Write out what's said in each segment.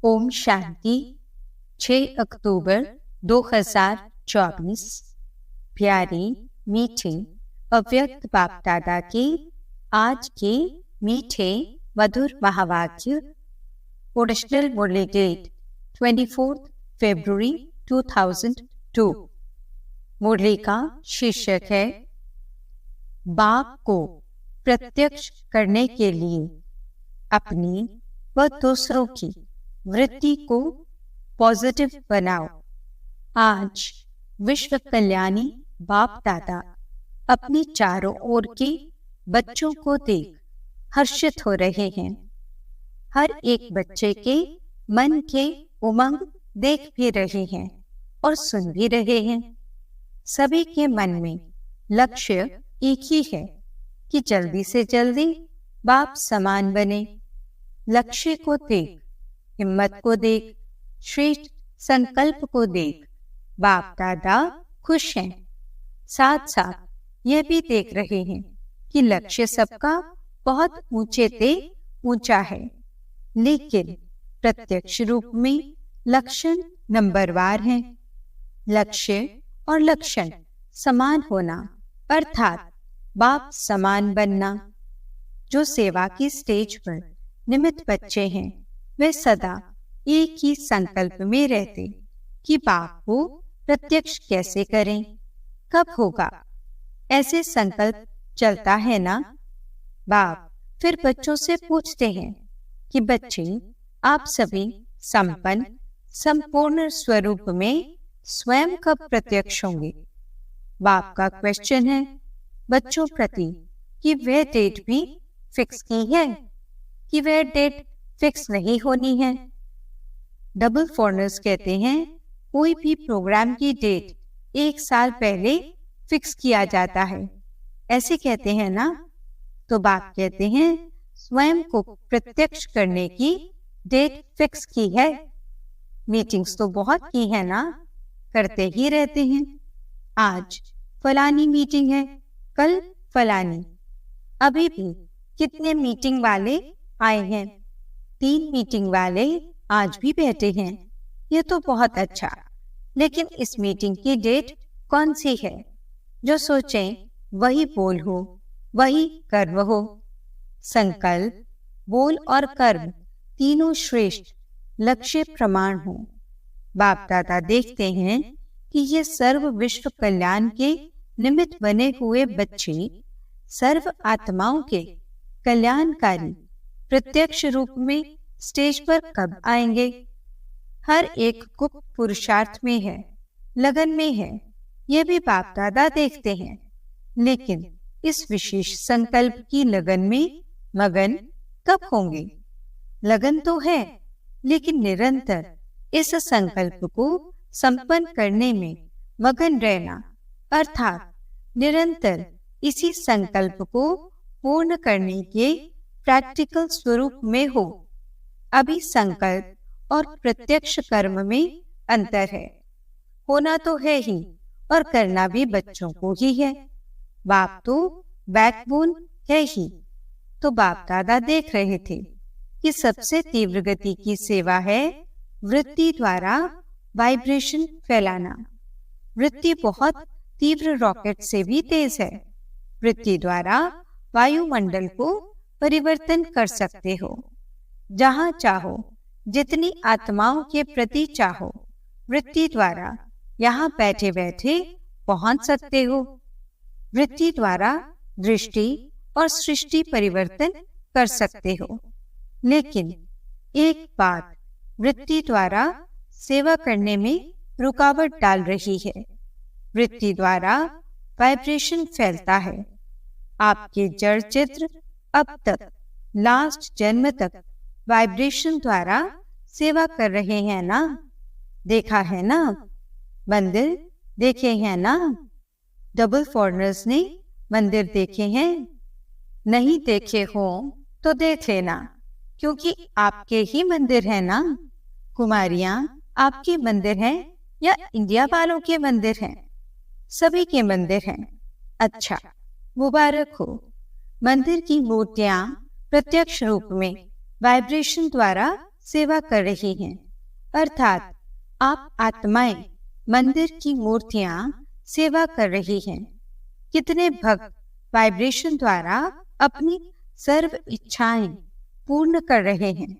ओम शांति। 6 अक्टूबर 2024। प्यारी मीठे अव्यक्त बाप दादा के आज के मीठे मधुर महावाक्य। ओरिजिनल मुरली डेट 24 फरवरी 2002। मुरली का शीर्षक है बाप को प्रत्यक्ष करने के लिए अपनी व दूसरों की वृत्ति को पॉजिटिव बनाओ। आज विश्व कल्याणी बाप दादा अपनी चारों ओर के बच्चों को देख हर्षित हो रहे हैं। हर एक बच्चे के मन के उमंग देख भी रहे हैं और सुन भी रहे हैं। सभी के मन में लक्ष्य एक ही है कि जल्दी से जल्दी बाप समान बने। लक्ष्य को देख, हिम्मत को देख, श्रेष्ठ संकल्प को देख बाप दादा खुश हैं। साथ साथ यह भी देख रहे हैं कि लक्ष्य सबका बहुत ऊंचे से ऊंचा है, लेकिन प्रत्यक्ष रूप में लक्षण नंबरवार हैं। लक्ष्य और लक्षण समान होना अर्थात बाप समान बनना। जो सेवा की स्टेज पर निमित्त बच्चे हैं वे सदा एक ही संकल्प में रहते कि बाप को प्रत्यक्ष कैसे करें, कब होगा, ऐसे संकल्प चलता है ना। बाप फिर बच्चों से पूछते हैं कि बच्चे आप सभी संपन्न संपूर्ण स्वरूप में स्वयं कब प्रत्यक्ष होंगे। बाप का क्वेश्चन है बच्चों प्रति कि वह डेट भी फिक्स की है कि वह डेट फिक्स नहीं होनी है। डबल फॉरनर्स कहते हैं कोई भी प्रोग्राम की डेट 1 साल पहले फिक्स किया जाता है, ऐसे कहते हैं ना। तो बाप कहते हैं स्वयं को प्रत्यक्ष करने की डेट फिक्स की है। मीटिंग्स तो बहुत की है ना, करते ही रहते हैं। आज फलानी मीटिंग है, कल फलानी। अभी भी कितने मीटिंग वाले आए हैं, 3 मीटिंग वाले आज भी बैठे हैं। ये तो बहुत अच्छा, लेकिन इस मीटिंग की डेट कौन सी है। जो सोचें वही बोल हो, वही कर्म हो। संकल्प, बोल और कर्म तीनों श्रेष्ठ लक्ष्य प्रमाण हो। बाप दादा देखते हैं कि ये सर्व विश्व कल्याण के निमित्त बने हुए बच्चे सर्व आत्माओं के कल्याणकारी प्रत्यक्ष रूप में स्टेज पर कब आएंगे। हर एक गुप्त पुरुषार्थ में है, लगन में है, यह भी बाप दादा देखते हैं। लेकिन इस विशेष संकल्प की लगन में मगन कब होंगे। लगन तो है, लेकिन निरंतर इस संकल्प को संपन्न करने में मगन रहना अर्थात निरंतर इसी संकल्प को पूर्ण करने के प्रैक्टिकल स्वरूप में हो। अभी संकल्प और प्रत्यक्ष कर्म में अंतर है। होना तो है ही और करना भी बच्चों को ही है। बाप तो बैकबोन है ही। तो बाप दादा देख रहे थे कि सबसे तीव्र गति की सेवा है वृत्ति द्वारा वाइब्रेशन फैलाना। वृत्ति बहुत तीव्र रॉकेट से भी तेज है। वृत्ति द्वारा वायुमंडल को परिवर्तन कर सकते हो। जहां चाहो, जितनी आत्माओं के प्रति चाहो, वृत्ति द्वारा यहाँ बैठे बैठे पहुंच सकते हो। वृत्ति द्वारा दृष्टि और सृष्टि परिवर्तन कर सकते हो। लेकिन एक बात वृत्ति द्वारा सेवा करने में रुकावट डाल रही है। वृत्ति द्वारा वाइब्रेशन फैलता है। आपके जड़ चित्र अब तक लास्ट जन्म तक वाइब्रेशन द्वारा सेवा कर रहे हैं ना। देखा है ना, मंदिर देखे हैं ना। डबल फॉरनर्स ने मंदिर देखे हैं, नहीं देखे हो तो देख लेना, क्योंकि आपके ही मंदिर है ना। कुमारियां आपके मंदिर हैं या इंडिया वालों के मंदिर हैं, सभी के मंदिर हैं। अच्छा, मुबारक हो। मंदिर की मूर्तियां प्रत्यक्ष रूप में वाइब्रेशन द्वारा सेवा कर रही हैं। अर्थात आप आत्माएं मंदिर की मूर्तियां सेवा कर रही हैं। कितने भक्त वाइब्रेशन द्वारा अपनी सर्व इच्छाएं पूर्ण कर रहे हैं।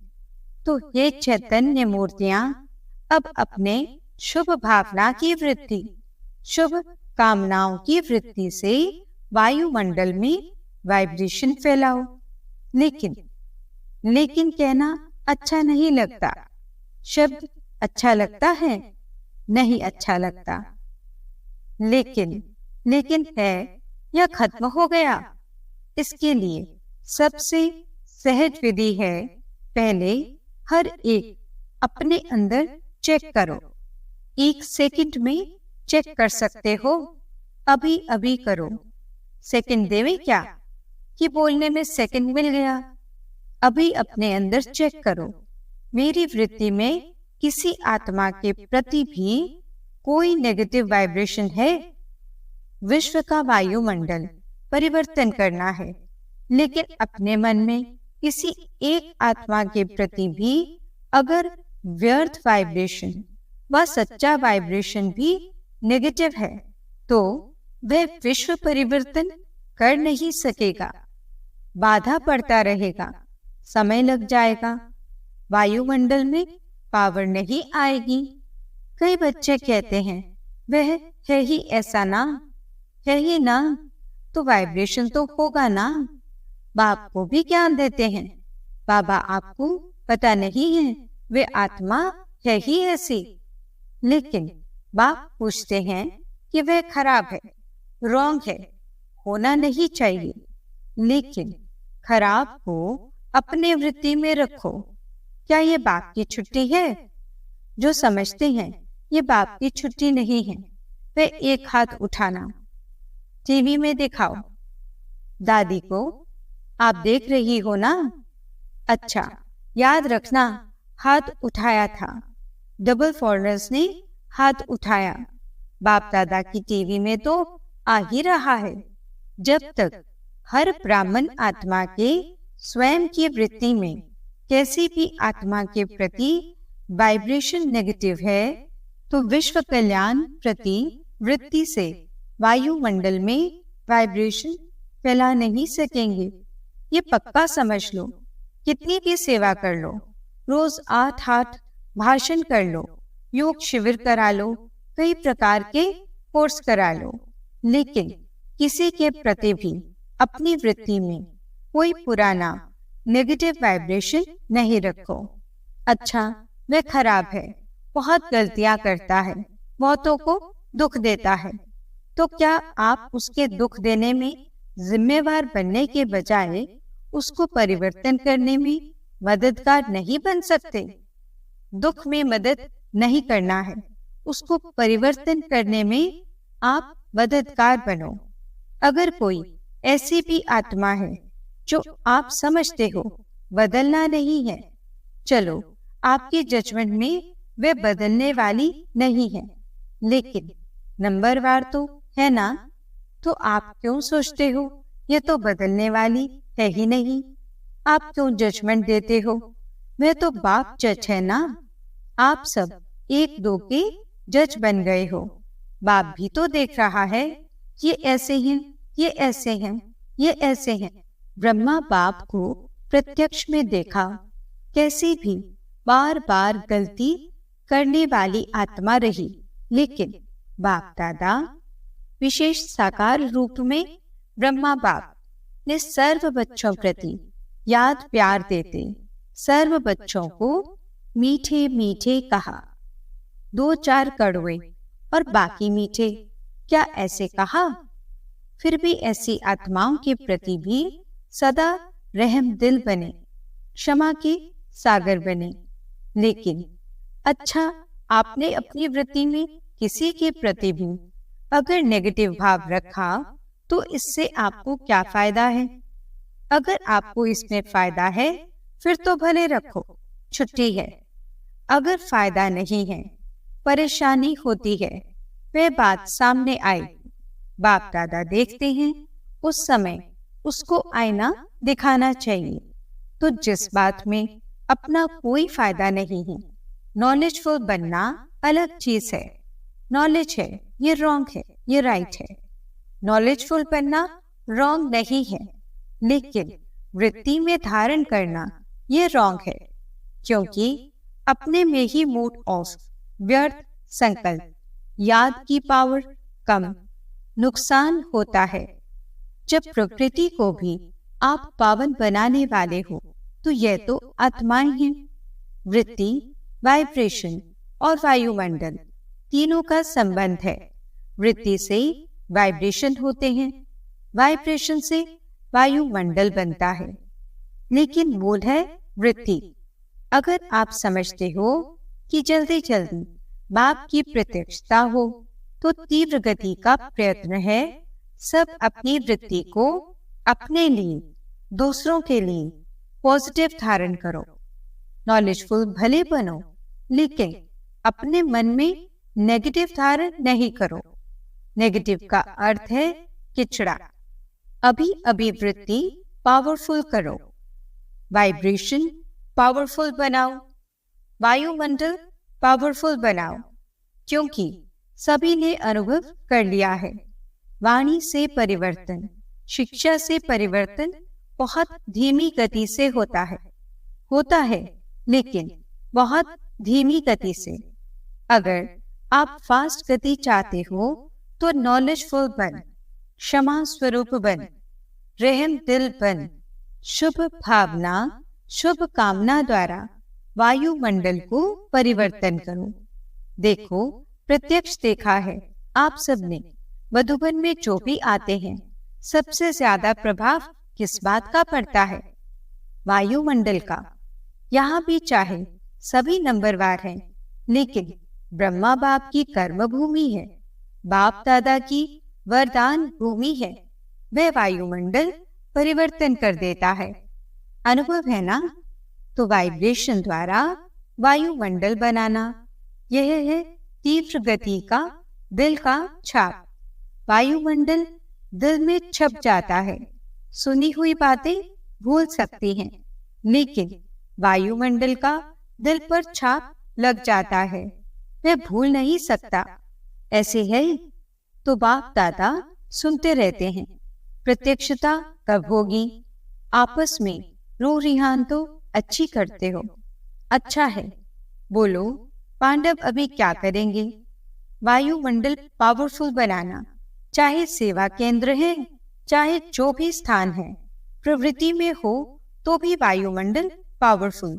तो ये चैतन्य मूर्तियां अब अपने शुभ भावना की वृत्ति, शुभ कामनाओं की वृत्ति से वायुमंडल में वाइब्रेशन फैलाओ। लेकिन कहना अच्छा नहीं लगता। शब्द अच्छा लगता है? नहीं अच्छा लगता। लेकिन है या खत्म हो गया? इसके लिए सबसे सहज विधि है, पहले हर एक अपने अंदर चेक करो। 1 सेकंड में चेक कर सकते हो, अभी अभी करो। सेकंड देवे क्या कि बोलने में सेकंड मिल गया। अभी अपने अंदर चेक करो, मेरी वृत्ति में किसी आत्मा के प्रति भी कोई नेगेटिव वाइब्रेशन है? विश्व का वायुमंडल परिवर्तन करना है, लेकिन अपने मन में किसी एक आत्मा के प्रति भी अगर व्यर्थ वाइब्रेशन व सच्चा वाइब्रेशन भी नेगेटिव है, तो वह विश्व परिवर्तन कर नहीं सकेगा। बाधा पड़ता रहेगा, समय लग जाएगा, वायुमंडल में पावर नहीं आएगी। कई बच्चे कहते हैं वह है ही ऐसा ना, है ही ना, तो वाइब्रेशन तो होगा ना। बाप को भी ज्ञान देते हैं, बाबा आपको पता नहीं है वे आत्मा है ही ऐसी। लेकिन बाप पूछते हैं कि वह खराब है, रॉन्ग है, होना नहीं चाहिए। लेकिन खराब को अपने वृत्ति में रखो। क्या ये बाप की छुट्टी है? जो समझते हैं ये बाप की छुट्टी नहीं है, वे एक हाथ उठाना। टीवी में दिखाओ, दादी को आप देख रही हो ना? अच्छा, याद रखना हाथ उठाया था, डबल फॉरनर्स ने हाथ उठाया। बाप दादा की टीवी में तो आ ही रहा है। जब तक हर ब्राह्मण आत्मा के स्वयं की वृत्ति में कैसी भी आत्मा के प्रति वाइब्रेशन नेगेटिव है, तो विश्व कल्याण प्रति वृत्ति से वायुमंडल में वाइब्रेशन फैला नहीं सकेंगे। ये पक्का समझ लो। कितनी भी सेवा कर लो, रोज 8 भाषण कर लो, योग शिविर करा लो, कई प्रकार के कोर्स करा लो, लेकिन किसी के प्रति भी अपनी वृत्ति में कोई पुराना नेगेटिव वाइब्रेशन नहीं रखो। अच्छा, वह खराब है, बहुत गलतियां करता है, बहुतों को दुख देता है, तो क्या आप उसके दुख देने में जिम्मेवार बनने के बजाय उसको परिवर्तन करने में मददगार नहीं बन सकते? दुख में मदद नहीं करना है, उसको परिवर्तन करने में आप मददगार बनो। अगर कोई ऐसी भी आत्मा है जो आप समझते हो बदलना नहीं है, चलो आपके जजमेंट में वे बदलने वाली नहीं है, लेकिन नंबरवार तो है ना, तो आप क्यों सोचते हो ये तो बदलने वाली है ही नहीं? आप क्यों जजमेंट देते हो? वह तो बाप जज है ना। आप सब 1-2 के जज बन गए हो। बाप भी तो देख रहा है, ये ऐसे हैं, ये ऐसे हैं, ये ऐसे हैं। ब्रह्मा बाप को प्रत्यक्ष में देखा, कैसी भी बार बार गलती करने वाली आत्मा रही, लेकिन बाप दादा विशेष साकार रूप में ब्रह्मा बाप ने सर्व बच्चों प्रति याद प्यार देते सर्व बच्चों को मीठे मीठे कहा। 2-4 कड़वे और बाकी मीठे, क्या ऐसे कहा? फिर भी ऐसी आत्माओं के प्रति भी सदा रहम दिल बने, क्षमा के सागर बने। लेकिन अच्छा, आपने अपनी वृत्ति में किसी के प्रति भी अगर नेगेटिव भाव रखा, तो इससे आपको क्या फायदा है? अगर आपको इसमें फायदा है, फिर तो भले रखो, छुट्टी है। अगर फायदा नहीं है, परेशानी होती है, वह बात सामने आएगी। बाप दादा देखते हैं, उस समय उसको आईना दिखाना चाहिए। तो जिस बात में अपना कोई फायदा नहीं है। नॉलेजफुल बनना अलग चीज है। नॉलेज है, ये रॉन्ग है, ये राइट है। नॉलेजफुल बनना रॉन्ग नहीं है, लेकिन वृत्ति में धारण करना ये रॉन्ग है, क्योंकि अपने में ही मूड ऑफ, व्यर्थ संकल्प, याद की पावर कम, नुकसान होता है। जब प्रकृति को भी आप पावन बनाने वाले हो, तो यह तो आत्माएं हैं। वृत्ति, वाइब्रेशन और वायुमंडल तीनों का संबंध है। वृत्ति से वाइब्रेशन होते हैं, वाइब्रेशन से वायुमंडल बनता है, लेकिन मूल है वृत्ति। अगर आप समझते हो कि जल्दी जल्दी बाप की प्रत्यक्षता हो, तो तीव्र गति का प्रयत्न है सब अपनी वृत्ति को अपने लिए, दूसरों के लिए पॉजिटिव धारण करो। नॉलेजफुल भले बनो, लेकिन अपने मन में नेगेटिव धारण नहीं करो। नेगेटिव का अर्थ है किचड़ा। अभी अभी वृत्ति पावरफुल करो, वाइब्रेशन पावरफुल बनाओ, वायुमंडल पावरफुल बनाओ, क्योंकि सभी ने अनुभव कर लिया है। वाणी से परिवर्तन, शिक्षा से परिवर्तन बहुत धीमी गति से होता है, लेकिन बहुत धीमी गति से। अगर आप फास्ट गति चाहते हो, तो नॉलेजफुल बन, क्षमा स्वरूप बन, रहम दिल बन, शुभ भावना, शुभ कामना द्वारा वायुमंडल को परिवर्तन करो। देखो, प्रत्यक्ष देखा है आप सबने, मधुबन में जो भी आते हैं, सबसे ज्यादा प्रभाव किस बात का पड़ता है? वायुमंडल का। यहाँ भी चाहे सभी नंबरवार हैं, लेकिन ब्रह्मा बाप की कर्म भूमि है, बाप दादा की वरदान भूमि है। वह वायुमंडल परिवर्तन कर देता है। अनुभव है ना? तो वाइब्रेशन द्वारा वायुमंडल बनाना, यह है तीव्र गति का दिल का छाप। वायुमंडल दिल में छप जाता है। सुनी हुई बातें भूल सकती हैं, लेकिन वायुमंडल का दिल पर छाप लग जाता है, वह भूल नहीं सकता। ऐसे है तो बाप दादा सुनते रहते हैं, प्रत्यक्षता कब होगी? आपस में रो रिहान तो अच्छी करते हो, अच्छा है। बोलो, पांडव अभी क्या करेंगे? वायुमंडल पावरफुल बनाना, चाहे सेवा केंद्र है, चाहे जो भी स्थान है, प्रवृत्ति में हो तो भी वायुमंडल पावरफुल।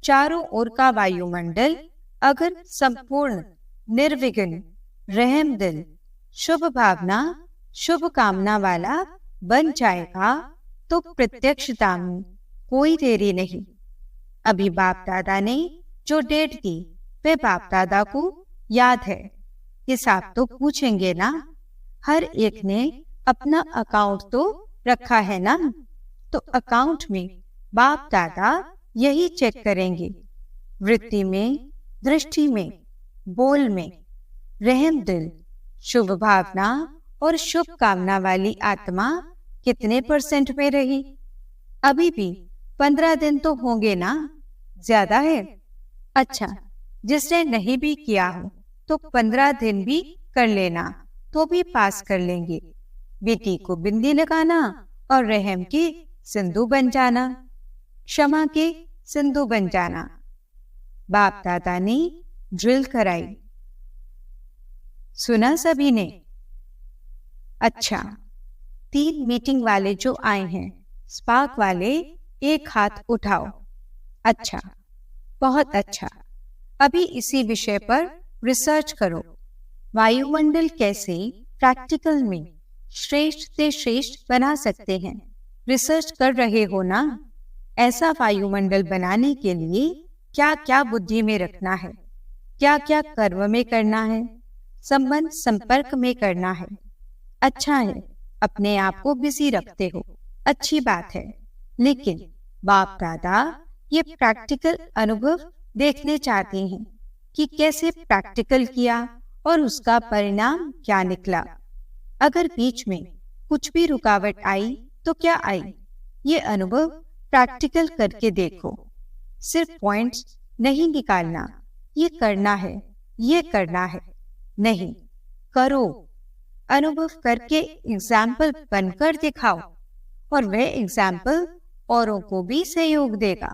चारों ओर का वायुमंडल अगर संपूर्ण, निर्विघ्न, रहम दिल, शुभ भावना, शुभ कामना वाला बन जाएगा, तो प्रत्यक्षता में कोई देरी नहीं। अभी बाप दादा ने जो डेट दी, वह बाप दादा को याद है। हिसाब तो पूछेंगे ना? हर एक ने अपना अकाउंट तो रखा है ना? तो अकाउंट में बाप दादा यही चेक करेंगे। वृत्ति में, दृष्टि में, बोल में, रहम दिल, शुभ भावना और शुभ कामना वाली आत्मा कितने % में रही? अभी भी 15 दिन तो होंगे ना? ज्यादा है? अच्छा, जिसने नहीं भी किया हो तो 15 दिन भी कर लेना, तो भी पास कर लेंगे। बेटी को बिंदी लगाना और रहम की सिंधु बन जाना, क्षमा के सिंधु बन जाना। बाप दादा ने ड्रिल कराई, सुना सभी ने? अच्छा, 3 मीटिंग वाले जो आए हैं, स्पार्क वाले, एक हाथ उठाओ। अच्छा, बहुत अच्छा। अभी इसी विषय पर रिसर्च करो। वायुमंडल कैसे प्रैक्टिकल में श्रेष्ठ से श्रेष्ठ बना सकते हैं, रिसर्च कर रहे हो ना? ऐसा वायुमंडल बनाने के लिए क्या क्या बुद्धि में रखना है, क्या क्या कर्म में करना है, संबंध संपर्क में करना है। अच्छा है, अपने आप को बिजी रखते हो, अच्छी बात है। लेकिन बाप दादा ये प्रैक्टिकल अनुभव देखने चाहते हैं कि कैसे प्रैक्टिकल किया और उसका परिणाम क्या निकला। अगर बीच में कुछ भी रुकावट आई तो क्या आई, ये अनुभव प्रैक्टिकल करके देखो। सिर्फ पॉइंट्स नहीं निकालना, ये करना है, ये करना है, नहीं, करो, अनुभव करके एग्जाम्पल बनकर दिखाओ और वह एग्जाम्पल औरों को भी सहयोग देगा।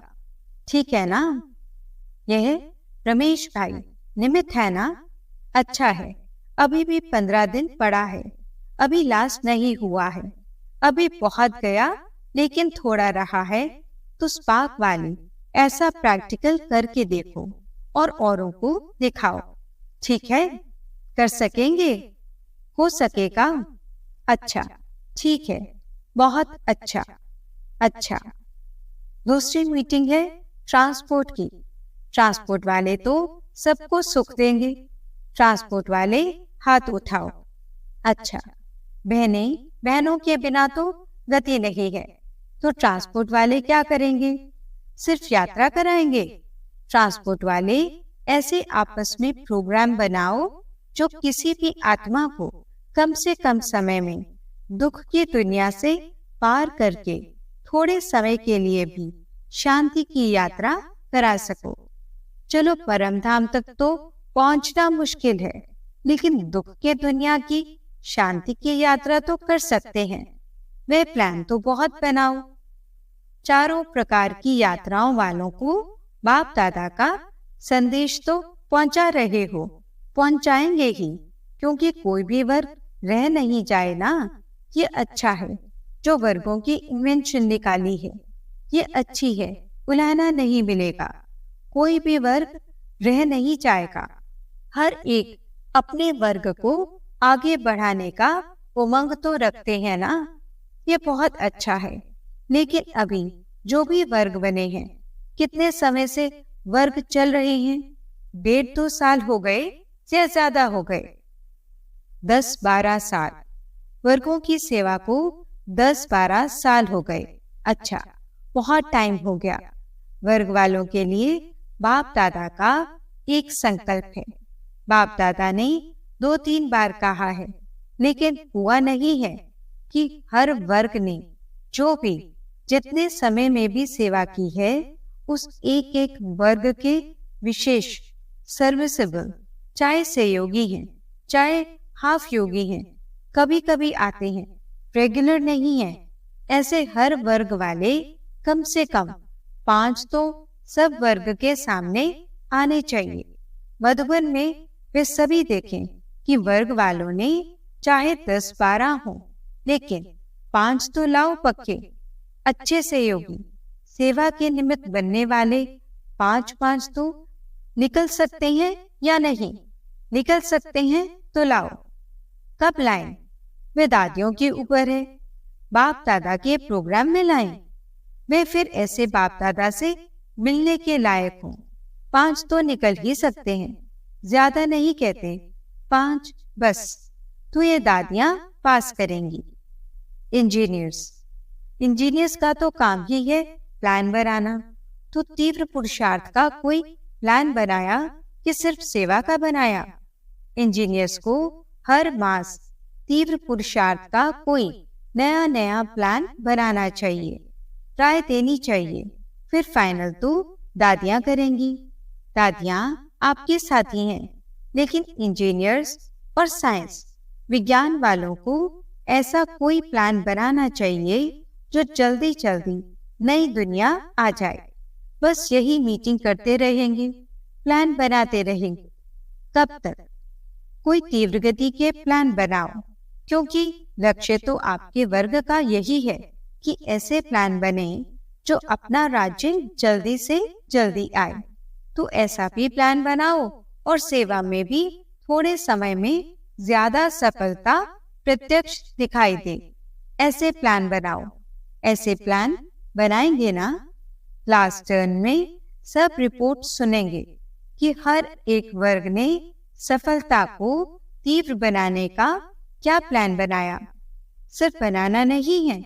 ठीक है ना? यह रमेश भाई निमित्त है ना? अच्छा है, अभी भी 15 दिन पड़ा है, अभी लास्ट नहीं हुआ है, अभी बहुत गया लेकिन थोड़ा रहा है, तो स्पार्क वाली ऐसा प्रैक्टिकल करके देखो और औरों को दिखाओ। ठीक है? कर सकेंगे? हो सकेगा? अच्छा, ठीक है, बहुत अच्छा। अच्छा, दूसरी मीटिंग है ट्रांसपोर्ट की। ट्रांसपोर्ट वाले तो सबको सुख देंगे। ट्रांसपोर्ट वाले हाथ उठाओ। अच्छा, बहनों के बिना तो गति नहीं है, तो ट्रांसपोर्ट वाले क्या करेंगे? सिर्फ यात्रा कराएंगे? ट्रांसपोर्ट वाले ऐसे आपस में प्रोग्राम बनाओ जो किसी भी आत्मा को कम से कम समय में दुख की दुनिया से पार करके थोड़े समय के लिए भी शांति की यात्रा करा सको। चलो, परम धाम तक तो पहुंचना मुश्किल है, लेकिन दुख के दुनिया की शांति की यात्रा तो कर सकते हैं। वह प्लान तो बहुत बनाओ। चारों प्रकार की यात्राओं वालों को बाप दादा का संदेश तो पहुंचा रहे हो, पहुंचाएंगे ही, क्योंकि कोई भी वर्ग रह नहीं जाए ना। ये अच्छा है जो वर्गों की इन्वेंशन निकाली है, ये अच्छी है, उलाहना नहीं मिलेगा। कोई भी वर्ग रह नहीं जाएगा। हर एक अपने वर्ग को आगे बढ़ाने का उमंग तो रखते हैं ना, ये बहुत अच्छा है। लेकिन अभी जो भी वर्ग बने हैं, कितने समय से वर्ग चल रहे हैं? 1.5-2 साल हो गए या ज्यादा हो गए? 10-12 साल। वर्गों की सेवा को 10-12 साल हो गए। अच्छा, बहुत टाइम हो गया। वर्ग वालों के लिए बाप दादा का एक संकल्प है। बाप दादा ने 2-3 बार कहा है, लेकिन हुआ नहीं है कि हर वर्ग ने जो भी जितने समय में भी सेवा की है, उस एक एक वर्ग के विशेष सर्विसेबल, चाहे सहयोगी हैं, चाहे हाफ योगी हैं, कभी कभी आते हैं, रेगुलर नहीं है, ऐसे हर वर्ग वाले कम से कम 5 तो सब वर्ग के सामने आने चाहिए। मधुबन में वे सभी देखें कि वर्ग वालों ने चाहे 10-12 हो, लेकिन 5 तो लाओ पक्के, अच्छे सहयोगी, सेवा के निमित्त बनने वाले 5-5 तो निकल सकते हैं या नहीं? निकल सकते हैं तो लाओ। कब लाएं? वे दादियों के ऊपर है। बाप दादा के प्रोग्राम में लाएं। वे फिर ऐसे बाप दादा से मिलने के लायक हों। 5 तो निकल ही सकते हैं, ज्यादा नहीं कहते, 5 बस, तो ये दादियां पास करेंगी। इंजीनियर्स का तो काम ही है प्लान बनाना। तो तीव्र पुरुषार्थ का कोई प्लान बनाया कि सिर्फ सेवा का बनाया? इंजीनियर्स को हर मास तीव्र पुरुषार्थ का कोई नया प्लान बनाना चाहिए, राय देनी चाहिए, फिर फाइनल तो दादियां करेंगी। दादियां आपके साथी हैं, लेकिन इंजीनियर्स और साइंस विज्ञान वालों को ऐसा कोई प्लान बनाना चाहिए जो जल्दी जल्दी नई दुनिया आ जाए। बस यही मीटिंग करते रहेंगे, प्लान बनाते रहेंगे। कब तक? कोई तीव्र गति के प्लान बनाओ, क्योंकि लक्ष्य तो आपके वर्ग का यही है कि ऐसे प्लान बने जो अपना राज्य जल्दी से जल्दी आए। तो ऐसा भी प्लान बनाओ और सेवा में भी थोड़े समय में ज्यादा सफलता प्रत्यक्ष दिखाई दे। ऐसे प्लान बनाओ। ऐसे प्लान बनाएंगे ना? लास्ट टर्न में सब रिपोर्ट सुनेंगे कि हर एक वर्ग ने सफलता को तीव्र बनाने का क्या प्लान बनाया। सिर्फ बनाना नहीं है,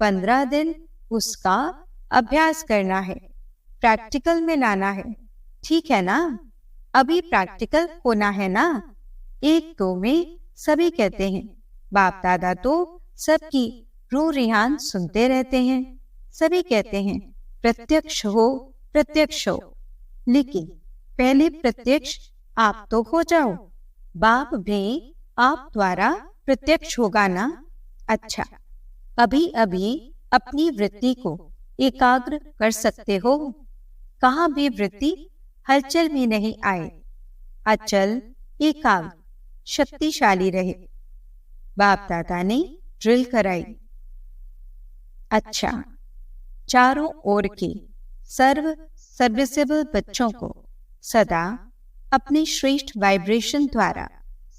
15 दिन उसका अभ्यास करना है, प्रैक्टिकल में लाना है। ठीक है ना? अभी प्रैक्टिकल होना है ना? 1-2 में सभी कहते हैं, बाप दादा तो सबकी रूह रिहान सुनते रहते हैं। सभी कहते हैं प्रत्यक्ष हो प्रत्यक्ष हो, लेकिन पहले प्रत्यक्ष आप तो हो जाओ। बाप भी आप द्वारा प्रत्यक्ष होगा ना। अच्छा, अभी अभी अपनी वृत्ति को एकाग्र कर सकते हो। कहाँ भी वृत्ति हलचल में नहीं आए, अचल एकाग्र शक्तिशाली रहे। बाप दादा ने ड्रिल कराई। अच्छा, चारों ओर के सर्विसेबल बच्चों को सदा अपने श्रेष्ठ वाइब्रेशन द्वारा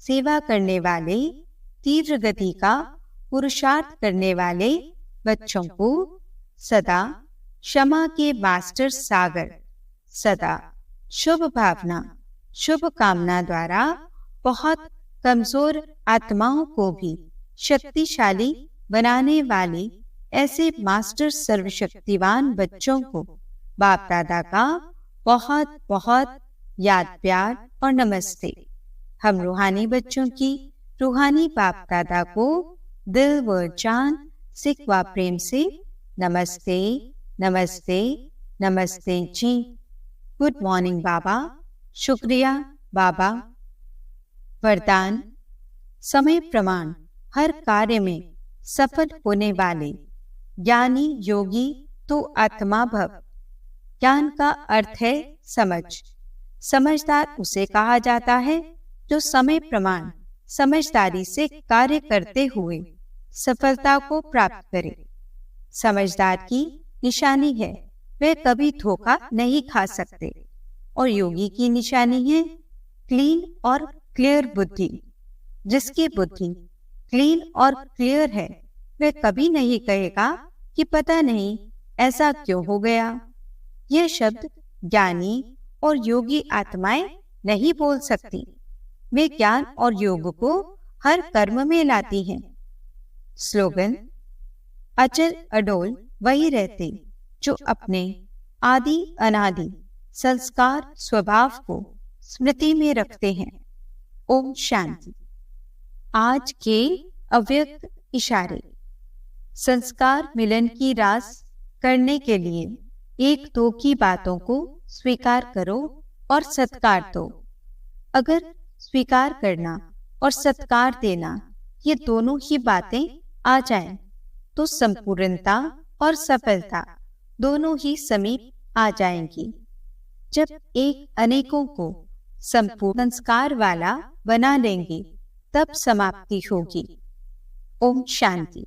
सेवा करने वाले, तीव्र गति का पुरुषार्थ करने वाले बच्चों को सदा क्षमा के मास्टर सागर, सदा शुभ भावना, शुभ कामना द्वारा बहुत कमजोर आत्माओं को भी शक्तिशाली बनाने वाले ऐसे मास्टर सर्वशक्तिवान बच्चों को बाप दादा का बहुत बहुत याद, प्यार और नमस्ते। हम रूहानी बच्चों की रूहानी बाप दादा को दिल व जान, सिक व प्रेम से नमस्ते, नमस्ते, नमस्ते जी। गुड मॉर्निंग बाबा। शुक्रिया बाबा। वरदान, समय प्रमाण हर कार्य में सफल होने वाले ज्ञानी योगी तो आत्मा भव। ज्ञान का अर्थ है समझ। समझदार उसे कहा जाता है जो समय प्रमाण समझदारी से कार्य करते हुए सफलता को प्राप्त करे। समझदार की निशानी है वे कभी धोखा नहीं खा सकते, और योगी की निशानी है क्लीन और क्लियर बुद्धि। जिसकी बुद्धि क्लीन और क्लियर है वह कभी नहीं कहेगा कि पता नहीं ऐसा क्यों हो गया। यह शब्द ज्ञानी और योगी आत्माएं नहीं बोल सकती। वे ज्ञान और योग को हर कर्म में लाती हैं। स्लोगन, अचल अडोल वही रहते जो अपने आदि अनादि संस्कार स्वभाव को स्मृति में रखते हैं। ओम शांति। आज के अव्यक्त इशारे। संस्कार मिलन की रास करने के लिए एक दो की बातों को स्वीकार करो और सत्कार दो। अगर स्वीकार करना और सत्कार देना ये दोनों ही बातें आ जाएं, तो संपूर्णता और सफलता दोनों ही समीप आ जाएंगी। जब एक अनेकों को संपूर्ण संस्कार वाला बना लेंगे तब समाप्ति होगी। ओम शांति।